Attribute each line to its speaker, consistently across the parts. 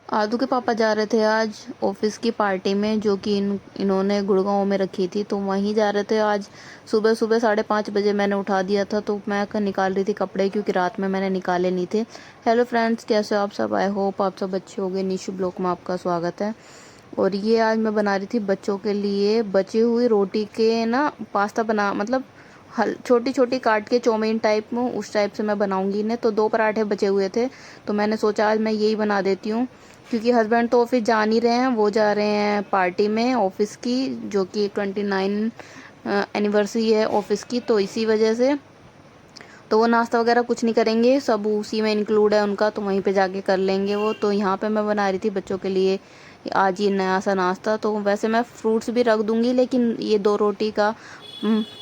Speaker 1: आदू के पापा जा रहे थे आज ऑफिस की पार्टी में, जो कि इन्होंने गुड़गांव में रखी थी, तो वहीं जा रहे थे आज। सुबह सुबह 5:30 बजे मैंने उठा दिया था, तो मैं निकाल रही थी कपड़े, क्योंकि रात में मैंने निकाले नहीं थे। हेलो फ्रेंड्स, कैसे हो आप सब? आई होप आप सब अच्छे होंगे। निशु ब्लॉग में आपका स्वागत है। और ये आज मैं बना रही थी बच्चों के लिए बची हुई रोटी के ना पास्ता बना, मतलब छोटी छोटी काट के चौमीन टाइप में, उस टाइप से मैं बनाऊंगी इन्हें। तो 2 पराठे बचे हुए थे, तो मैंने सोचा आज मैं यही बना देती हूँ, क्योंकि हस्बैंड तो ऑफिस जा नहीं रहे हैं, वो जा रहे हैं पार्टी में ऑफिस की, जो कि 29 एनिवर्सरी है ऑफिस की, तो इसी वजह से तो वो नाश्ता वगैरह कुछ नहीं करेंगे, सब उसी में इंक्लूड है उनका, तो वहीं पे जाके कर लेंगे वो। तो यहाँ पे मैं बना रही थी बच्चों के लिए आज ये नया सा नाश्ता। तो वैसे मैं फ्रूट्स भी रख दूंगी, लेकिन ये 2 रोटी का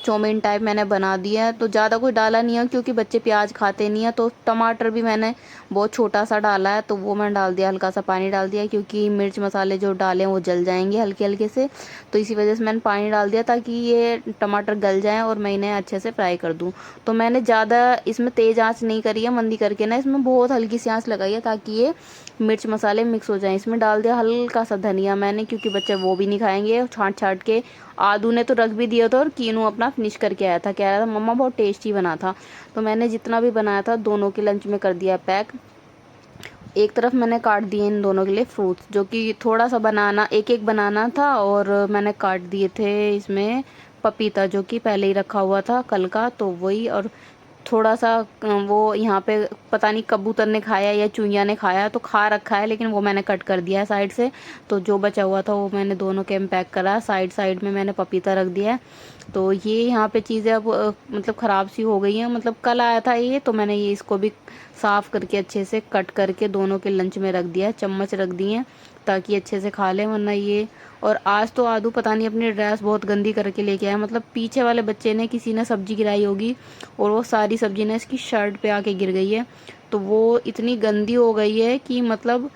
Speaker 1: चौमीन टाइप मैंने बना दिया है। तो ज़्यादा कुछ डाला नहीं है, क्योंकि बच्चे प्याज खाते नहीं है। तो टमाटर भी मैंने बहुत छोटा सा डाला है, तो वो मैंने डाल दिया, हल्का सा पानी डाल दिया, क्योंकि मिर्च मसाले जो डाले हैं वो जल जाएंगे हल्के हल्के से। तो इसी वजह से मैंने पानी डाल दिया, ताकि ये टमाटर गल जाएँ और मैं इन्हें अच्छे से फ्राई कर दूँ। तो मैंने ज़्यादा इसमें तेज़ आंच नहीं करी है, मंदी करके ना, इसमें बहुत हल्की सी आंच लगाई है, ताकि ये मिर्च मसाले मिक्स हो जाएं। इसमें डाल दिया हल्का सा धनिया मैंने, क्योंकि बच्चे वो भी नहीं खाएंगे, छांट छांट के। आदू ने तो रख भी दिया था, और कीनू अपना फिनिश करके आया था, कह रहा था मम्मा बहुत टेस्टी बना था। तो मैंने जितना भी बनाया था दोनों के लंच में कर दिया पैक। एक तरफ मैंने काट दिए इन दोनों के लिए फ्रूट्स, जो कि थोड़ा सा बनाना, एक एक बनाना था, और मैंने काट दिए थे इसमें पपीता, जो कि पहले ही रखा हुआ था कल का, तो वही। और थोड़ा सा वो यहाँ पे पता नहीं कबूतर ने खाया या चूहिया ने खाया, तो खा रखा है, लेकिन वो मैंने कट कर दिया है साइड से। तो जो बचा हुआ था वो मैंने दोनों के में पैक करा, साइड साइड में मैंने पपीता रख दिया है। तो ये यहाँ पे चीज़ें अब मतलब ख़राब सी हो गई हैं, मतलब कल आया था ये, तो मैंने ये इसको भी साफ़ करके अच्छे से कट करके दोनों के लंच में रख दिया है, चम्मच रख दिए हैं, ताकि अच्छे से खा लें, वरना ये। और आज तो आदू पता नहीं अपनी ड्रेस बहुत गंदी करके लेके आया, मतलब पीछे वाले बच्चे ने, किसी ने सब्जी गिराई होगी, और वो सारी सब्जी ना इसकी शर्ट पे आके गिर गई है। तो वो इतनी गंदी हो गई है कि मतलब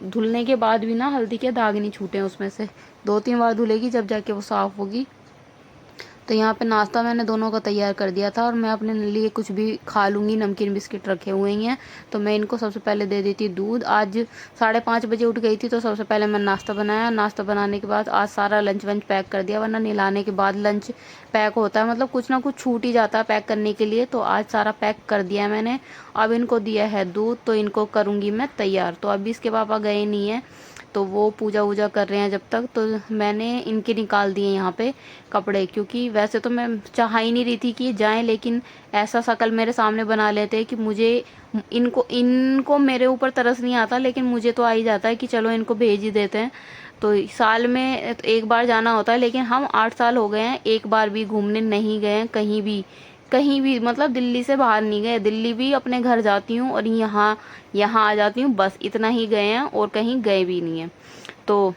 Speaker 1: धुलने के बाद भी ना हल्दी के दाग नहीं छूटे हैं उसमें से। 2-3 बार धुलेगी जब जाके वो साफ़ होगी। तो यहाँ पे नाश्ता मैंने दोनों का तैयार कर दिया था, और मैं अपने लिए कुछ भी खा लूँगी, नमकीन बिस्किट रखे हुए ही हैं। तो मैं इनको सबसे पहले दे देती दूध। आज 5:30 बजे उठ गई थी, तो सबसे पहले मैं नाश्ता बनाया। नाश्ता बनाने के बाद आज सारा लंच वंच पैक कर दिया, वरना नहलाने के बाद लंच पैक होता है, मतलब कुछ ना कुछ छूट ही जाता है पैक करने के लिए। तो आज सारा पैक कर दिया मैंने। अब इनको दिया है दूध, तो इनको करूँगी मैं तैयार। तो अभी इसके पापा गए नहीं हैं, तो वो पूजा वूजा कर रहे हैं जब तक। तो मैंने इनके निकाल दिए यहाँ पे कपड़े, क्योंकि वैसे तो मैं चाह ही नहीं रही थी कि ये जाएं, लेकिन ऐसा शकल मेरे सामने बना लेते हैं कि मुझे इनको इनको मेरे ऊपर तरस नहीं आता, लेकिन मुझे तो आ ही जाता है कि चलो इनको भेज ही देते हैं। तो साल में तो एक बार जाना होता है, लेकिन हम 8 साल हो गए हैं, एक बार भी घूमने नहीं गए हैं कहीं भी। कहीं भी मतलब दिल्ली से बाहर नहीं गए। दिल्ली भी अपने घर जाती हूँ, और यहाँ यहाँ आ जाती हूँ, बस इतना ही गए हैं, और कहीं गए भी नहीं हैं। तो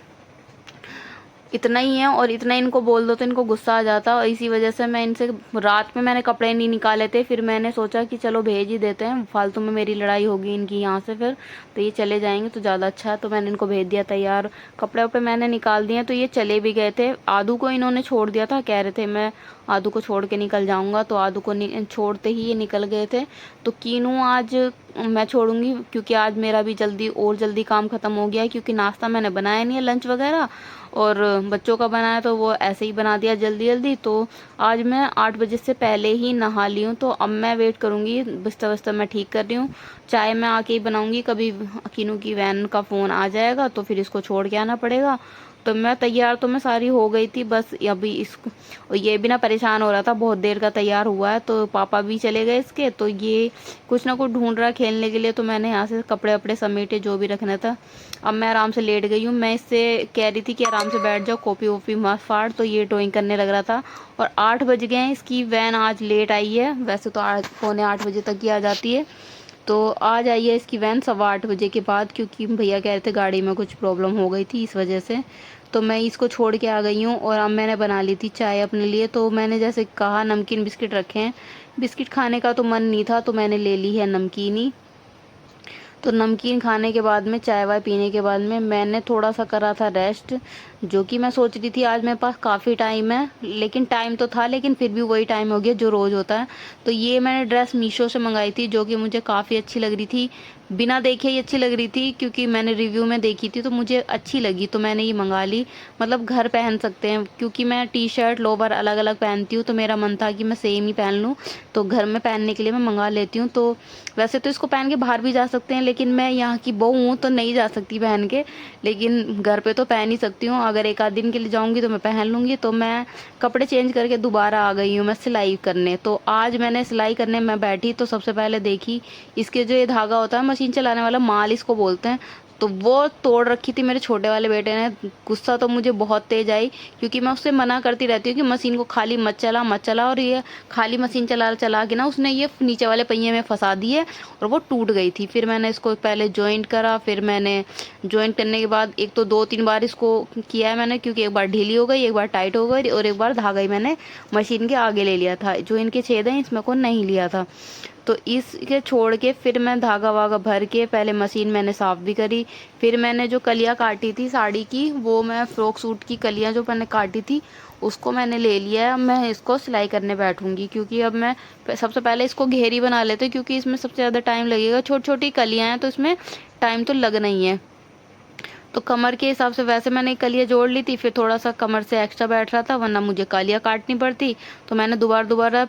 Speaker 1: इतना ही है, और इतना इनको बोल दो तो इनको गुस्सा आ जाता, और इसी वजह से मैं इनसे रात में मैंने कपड़े नहीं निकाले थे। फिर मैंने सोचा कि चलो भेज ही देते हैं, फालतू में मेरी लड़ाई होगी इनकी यहाँ से, फिर तो ये चले जाएंगे तो ज़्यादा अच्छा है। तो मैंने इनको भेज दिया तैयार, कपड़े वपड़े मैंने निकाल दिए। तो ये चले भी गए थे, आदू को इन्होंने छोड़ दिया था, कह रहे थे मैं आदू को छोड़ के निकल जाऊँगा, तो आदू को छोड़ते ही ये निकल गए थे। तो कीनू आज मैं छोड़ूंगी, क्योंकि आज मेरा भी जल्दी काम ख़त्म हो गया है, क्योंकि नाश्ता मैंने बनाया नहीं है लंच वगैरह, और बच्चों का बनाया तो वो ऐसे ही बना दिया जल्दी जल्दी। तो आज मैं 8 बजे से पहले ही नहा ली हूँ, तो अब मैं वेट करूँगी, बिस्तर बिस्तर मैं ठीक कर रही हूँ, चाय मैं आके ही बनाऊँगी। कभी किनू की वैन का फ़ोन आ जाएगा, तो फिर इसको छोड़ के आना पड़ेगा। तो मैं तैयार तो मैं सारी हो गई थी, बस अभी इसको, और ये भी ना परेशान हो रहा था, बहुत देर का तैयार हुआ है। तो पापा भी चले गए इसके, तो ये कुछ ना कुछ ढूंढ रहा है खेलने के लिए। तो मैंने यहाँ से कपड़े वपड़े समेटे, जो भी रखना था। अब मैं आराम से लेट गई हूँ। मैं इससे कह रही थी कि आराम से बैठ जाओ, कॉपी वॉपी मत फाड़, तो ये ड्राइंग करने लग रहा था। और 8 बज गए हैं, इसकी वैन आज लेट आई है, वैसे तो 8 पौने 8 बजे तक ही आ जाती है। तो आज आई है इसकी वैन 8:15 बजे के बाद, क्योंकि भैया कह रहे थे गाड़ी में कुछ प्रॉब्लम हो गई थी, इस वजह से। तो मैं इसको छोड़ के आ गई हूँ, और अब मैंने बना ली थी चाय अपने लिए। तो मैंने जैसे कहा नमकीन बिस्किट रखे हैं, बिस्किट खाने का तो मन नहीं था, तो मैंने ले ली है नमकीन ही। तो नमकीन खाने के बाद में, चाय वाय पीने के बाद में, मैंने थोड़ा सा करा था रेस्ट, जो कि मैं सोच रही थी आज मेरे पास काफ़ी टाइम है, लेकिन टाइम तो था, लेकिन फिर भी वही टाइम हो गया जो रोज़ होता है। तो ये मैंने ड्रेस मीशो से मंगाई थी, जो कि मुझे काफ़ी अच्छी लग रही थी। बिना देखे ही अच्छी लग रही थी, क्योंकि मैंने रिव्यू में देखी थी तो मुझे अच्छी लगी, तो मैंने ये मंगा ली। मतलब घर पहन सकते हैं, क्योंकि मैं टी शर्ट लोवर अलग अलग पहनती हूँ, तो मेरा मन था कि मैं सेम ही पहन लूँ, तो घर में पहनने के लिए मैं मंगा लेती हूँ। तो वैसे तो इसको पहन के बाहर भी जा सकते हैं, लेकिन मैं यहाँ की बहू हूँ तो नहीं जा सकती पहन के, लेकिन घर पे तो पहन ही सकती हूँ। अगर एक आध दिन के लिए जाऊँगी तो मैं पहन लूँगी। तो मैं कपड़े चेंज करके दोबारा आ गई हूँ मैं सिलाई करने। तो आज मैंने सिलाई करने में बैठी, तो सबसे पहले देखी इसके जो ये धागा होता है मशीन चलाने वाला, माल इसको बोलते हैं, तो वो तोड़ रखी थी मेरे छोटे वाले बेटे ने। गुस्सा तो मुझे बहुत तेज आई, क्योंकि मैं उससे मना करती रहती हूँ कि मशीन को खाली मत चला मत चला, और ये खाली मशीन चला चला के ना उसने ये नीचे वाले पहिए में फंसा दी है और वो टूट गई थी। फिर मैंने इसको पहले जॉइंट करा, फिर मैंने जॉइंट करने के बाद एक तो 2-3 बार इसको किया है मैंने, क्योंकि एक बार ढीली हो गई, एक बार टाइट हो गई, और एक बार धागा ही मैंने मशीन के आगे ले लिया था, जो इनके छेद हैं इसमें को नहीं लिया था। तो इसके छोड़ के फिर मैं धागा वागा भर के पहले मशीन मैंने साफ़ भी करी। फिर मैंने जो कलियाँ काटी थी साड़ी की, वो मैं फ्रॉक सूट की कलियाँ जो मैंने काटी थी उसको मैंने ले लिया है। अब मैं इसको सिलाई करने बैठूंगी, क्योंकि अब मैं सबसे पहले इसको घेरी बना लेते हैं, क्योंकि इसमें सबसे ज़्यादा टाइम लगेगा। छोटी छोटी कलियाँ हैं तो इसमें टाइम तो लगना ही है। तो कमर के हिसाब से वैसे मैंने कलियाँ जोड़ ली थी, फिर थोड़ा सा कमर से एक्स्ट्रा बैठ रहा था, वरना मुझे कलियाँ काटनी पड़ती। तो मैंने दोबारा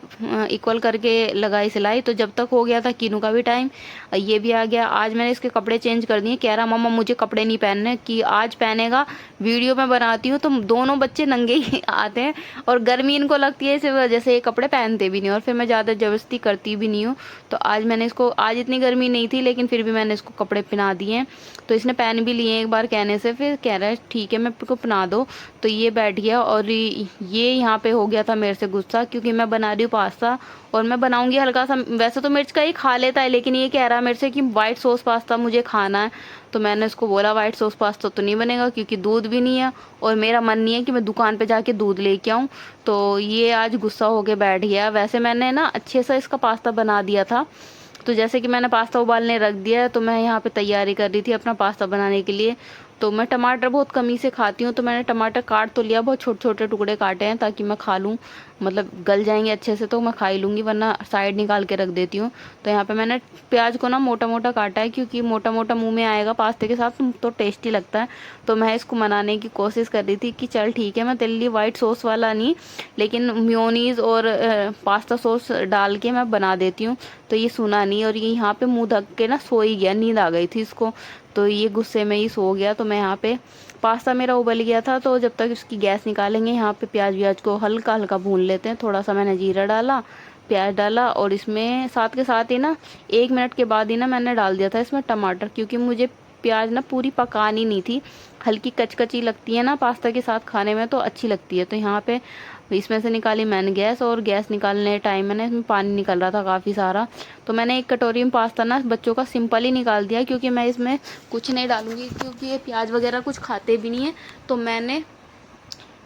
Speaker 1: इक्वल करके लगाई सिलाई। तो जब तक हो गया था कीनू का भी टाइम, ये भी आ गया। आज मैंने इसके कपड़े चेंज कर दिए। कह रहा मम्मा मुझे कपड़े नहीं पहनने, कि आज पहनेगा, वीडियो में बनाती हूँ तो दोनों बच्चे नंगे ही आते हैं, और गर्मी इनको लगती है इस वजह से ये कपड़े पहनते भी नहीं, और फिर मैं ज़्यादा ज़बरदस्ती करती भी नहीं हूँ। तो आज मैंने इसको, आज इतनी गर्मी नहीं थी लेकिन फिर भी मैंने इसको कपड़े पहना दिए हैं। तो इसने पहन भी लिए एक बार कहने से, फिर कह रहा है ठीक है मैं को पहना दो। तो ये बैठ गया, और ये यहाँ पे हो गया था मेरे से गुस्सा, क्योंकि मैं बना रही हूँ पास्ता, और मैं बनाऊंगी हल्का सा, वैसे तो मिर्च का ही खा लेता है, लेकिन ये कह रहा है मेरे से कि वाइट सॉस पास्ता मुझे खाना है। तो मैंने उसको बोला वाइट सॉस पास्ता तो नहीं बनेगा, क्योंकि दूध भी नहीं है, और मेरा मन नहीं है कि मैं दुकान पे जाके दूध लेके आऊँ। तो ये आज गुस्सा होके बैठ गया। वैसे मैंने ना अच्छे से इसका पास्ता बना दिया था। तो जैसे कि मैंने पास्ता उबालने रख दिया है, तो मैं यहाँ पे तैयारी कर रही थी अपना पास्ता बनाने के लिए। तो मैं टमाटर बहुत कम ही से खाती हूँ, तो मैंने टमाटर काट तो लिया, बहुत छोटे छोटे टुकड़े काटे हैं ताकि मैं खा लूँ, मतलब गल जाएंगे अच्छे से तो मैं खा ही लूँगी, वरना साइड निकाल के रख देती हूँ। तो यहाँ पे मैंने प्याज को ना मोटा मोटा काटा है, क्योंकि मोटा मोटा मुंह में आएगा पास्ते के साथ तो टेस्टी लगता है। तो मैं इसको मनाने की कोशिश कर रही थी कि चल ठीक है, मैं तेरे लिए वाइट सॉस वाला नहीं, लेकिन मेयोनीज और पास्ता सॉस डाल के मैं बना देती हूँ। तो ये सुना नहीं, और ये यहाँ पे मुंह ढक के ना सो ही गया, नींद आ गई थी इसको, तो ये गुस्से में ही सो गया। तो मैं यहाँ पे, पास्ता मेरा उबल गया था, तो जब तक इसकी गैस निकालेंगे यहाँ पे प्याज व्याज को हल्का हल्का भून लेते हैं। थोड़ा सा मैंने जीरा डाला, प्याज डाला, और इसमें साथ के साथ ही ना 1 मिनट के बाद ही ना मैंने डाल दिया था इसमें टमाटर, क्योंकि मुझे प्याज ना पूरी पकानी नहीं थी, हल्की कचकची लगती है ना पास्ता के साथ खाने में तो अच्छी लगती है। तो यहाँ पे इसमें से निकाली मैंने गैस, और गैस निकालने टाइम मैंने इसमें पानी निकल रहा था काफ़ी सारा। तो मैंने एक कटोरी में पास्ता ना बच्चों का सिंपल ही निकाल दिया, क्योंकि मैं इसमें कुछ नहीं डालूंगी, क्योंकि ये प्याज वगैरह कुछ खाते भी नहीं है। तो मैंने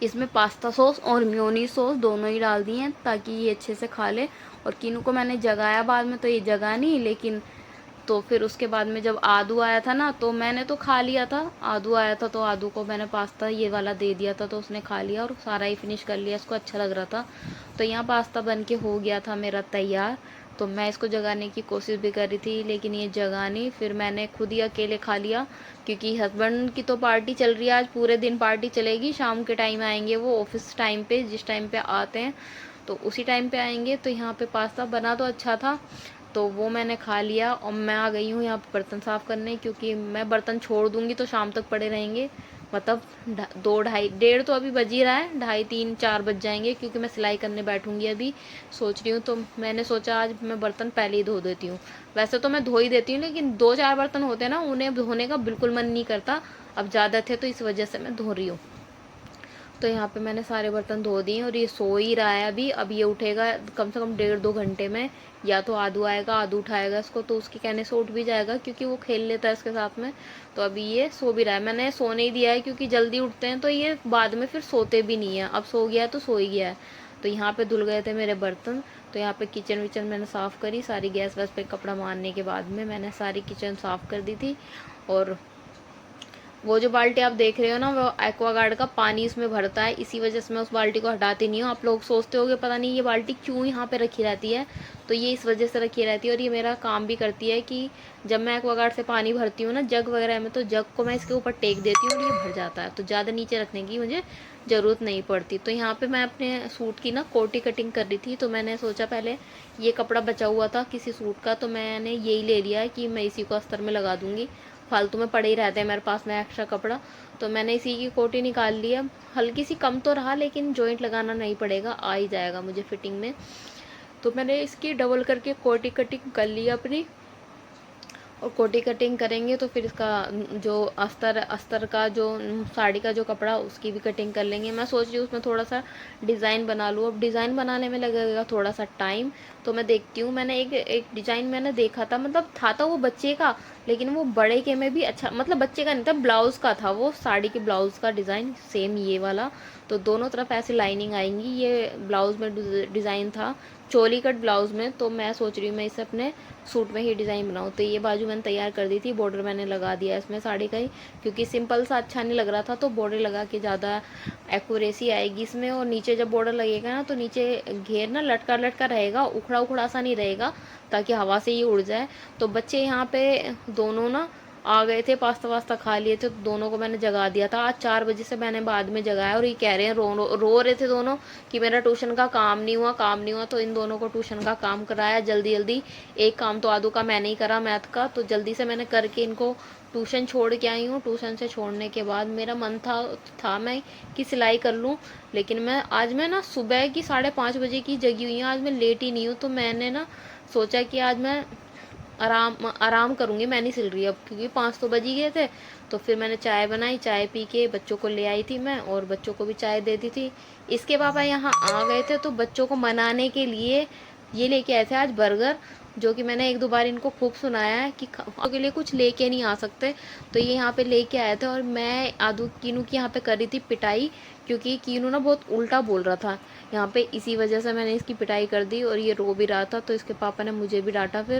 Speaker 1: इसमें पास्ता सॉस और मेयोनीज सॉस दोनों ही डाल दिए हैं, ताकि ये अच्छे से खा ले। और कीनू को मैंने जगाया बाद में, तो ये जगा नहीं, लेकिन तो फिर उसके बाद में जब आदू आया था ना, तो मैंने तो खा लिया था। आदू आया था तो आदू को मैंने पास्ता ये वाला दे दिया था, तो उसने खा लिया और सारा ही फिनिश कर लिया, इसको अच्छा लग रहा था। तो यहाँ पास्ता बन के हो गया था मेरा तैयार। तो मैं इसको जगाने की कोशिश भी कर रही थी, लेकिन ये जगा नहीं। फिर मैंने खुद ही अकेले खा लिया, क्योंकि हस्बैंड की तो पार्टी चल रही है, आज पूरे दिन पार्टी चलेगी। शाम के टाइम आएंगे वो ऑफिस टाइम पे, जिस टाइम पे आते हैं तो उसी टाइम पे आएंगे। तो यहाँ पे पास्ता बना तो अच्छा था, तो वो मैंने खा लिया, और मैं आ गई हूँ यहाँ पे बर्तन साफ़ करने, क्योंकि मैं बर्तन छोड़ दूँगी तो शाम तक पड़े रहेंगे। मतलब 2 ढाई 1:30 तो अभी बज ही रहा है, 2:30 3 4 बज जाएंगे, क्योंकि मैं सिलाई करने बैठूंगी अभी सोच रही हूँ। तो मैंने सोचा आज मैं बर्तन पहले ही धो देती हूँ। वैसे तो मैं धो ही देती हूँ, लेकिन 2-4 बर्तन होते हैं ना, उन्हें धोने का बिल्कुल मन नहीं करता। अब ज़्यादा थे तो इस वजह से मैं धो रही हूँ। तो यहाँ पे मैंने सारे बर्तन धो दिए, और ये सो ही रहा है अभी। अब ये उठेगा कम से कम 1.5-2 घंटे में, या तो आदू आएगा, आदू उठाएगा इसको, तो उसके कहने से उठ भी जाएगा, क्योंकि वो खेल लेता है इसके साथ में। तो अभी ये सो भी रहा है, मैंने सोने ही दिया है, क्योंकि जल्दी उठते हैं तो ये बाद में फिर सोते भी नहीं है। अब सो गया है तो सो ही गया है। तो यहाँ पे धुल गए थे मेरे बर्तन। तो यहाँ पे किचन विचन मैंने साफ़ करी सारी, गैस वैस पे कपड़ा मारने के बाद में मैंने सारी किचन साफ़ कर दी थी। और वो जो बाल्टी आप देख रहे हो ना, वो एक्वागार्ड का पानी इसमें भरता है, इसी वजह से मैं उस बाल्टी को हटाती नहीं हूँ। आप लोग सोचते होगे पता नहीं ये बाल्टी क्यों यहाँ पे रखी रहती है, तो ये इस वजह से रखी रहती है। और ये मेरा काम भी करती है कि जब मैं एक्वागार्ड से पानी भरती हूँ ना जग वगैरह में, तो जग को मैं इसके ऊपर टेक देती हूँ और ये भर जाता है, तो ज़्यादा नीचे रखने की मुझे ज़रूरत नहीं पड़ती। तो यहाँ पे मैं अपने सूट की ना कोटी कटिंग कर रही थी, तो मैंने सोचा पहले ये कपड़ा बचा हुआ था किसी सूट का, तो मैंने यही ले लिया है कि मैं इसी को अस्तर में लगा दूँगी। फालतू में पड़े ही रहते हैं मेरे पास में एक्स्ट्रा कपड़ा, तो मैंने इसी की कोटी निकाल ली है। हल्की सी कम तो रहा, लेकिन जॉइंट लगाना नहीं पड़ेगा, आ ही जाएगा मुझे फिटिंग में। तो मैंने इसकी डबल करके कोटी कटिंग कर ली अपनी, और कोटी कटिंग करेंगे तो फिर इसका जो अस्तर अस्तर का जो साड़ी का जो कपड़ा, उसकी भी कटिंग कर लेंगे। मैं सोच रही हूँ उसमें थोड़ा सा डिज़ाइन बना लूँ। अब डिज़ाइन बनाने में लगेगा थोड़ा सा टाइम, तो मैं देखती हूँ। मैंने एक डिज़ाइन मैंने देखा था, मतलब था तो वो बच्चे का, लेकिन वो बड़े के में भी अच्छा, मतलब बच्चे का नहीं था, ब्लाउज़ का था वो, साड़ी के ब्लाउज़ का डिज़ाइन सेम ये वाला। तो दोनों तरफ ऐसे लाइनिंग आएंगी, ये ब्लाउज़ में डिज़ाइन था, चोली कट ब्लाउज़ में। तो मैं सोच रही हूँ मैं इसे अपने सूट में ही डिज़ाइन बनाऊँ। तो ये बाजू मैंने तैयार कर दी थी, बॉर्डर मैंने लगा दिया इसमें साड़ी का ही, क्योंकि सिंपल सा अच्छा नहीं लग रहा था, तो बॉर्डर लगा के ज़्यादा एक्यूरेसी आएगी इसमें। और नीचे जब बॉर्डर लगेगा ना, तो नीचे घेर ना लटका लटका रहेगा, उखड़ा उखड़ा सा नहीं रहेगा, ताकि हवा से ये उड़ जाए। तो बच्चे यहाँ पे दोनों ना आ गए थे, पास्ता वास्ता खा लिए थे, तो दोनों को मैंने जगा दिया था। आज 4 बजे से मैंने बाद में जगाया, और ये कह रहे हैं रो रहे थे दोनों कि मेरा ट्यूशन का काम नहीं हुआ, काम नहीं हुआ। तो इन दोनों को ट्यूशन का काम कराया जल्दी जल्दी। एक काम तो आदू का मैंने ही करा, मैथ का, तो जल्दी से मैंने करके इनको ट्यूशन छोड़ के आई हूँ। ट्यूशन से छोड़ने के बाद मेरा मन था मैं कि सिलाई कर लूँ, लेकिन मैं ना सुबह की 5:30 बजे की जगी हुई हूँ, आज मैं लेट ही नहीं हूँ। तो मैंने ना सोचा कि आज मैं आराम आराम करूँगी, मैं नहीं सिल रही अब, क्योंकि 5 तो बज ही गए थे। तो फिर मैंने चाय बनाई, चाय पी के बच्चों को ले आई थी मैं, और बच्चों को भी चाय दे दी थी। इसके पापा यहाँ आ गए थे, तो बच्चों को मनाने के लिए ये लेके आए थे आज बर्गर, जो कि मैंने 1-2 बार इनको खूब सुनाया है कि के लिए कुछ लेके नहीं आ सकते। तो ये यहाँ पे लेके आए थे, और मैं आदू कीनू की यहाँ पे करी थी पिटाई, क्योंकि कीनू ना बहुत उल्टा बोल रहा था यहाँ पे, इसी वजह से मैंने इसकी पिटाई कर दी, और ये रो भी रहा था, तो इसके पापा ने मुझे भी डांटा फिर।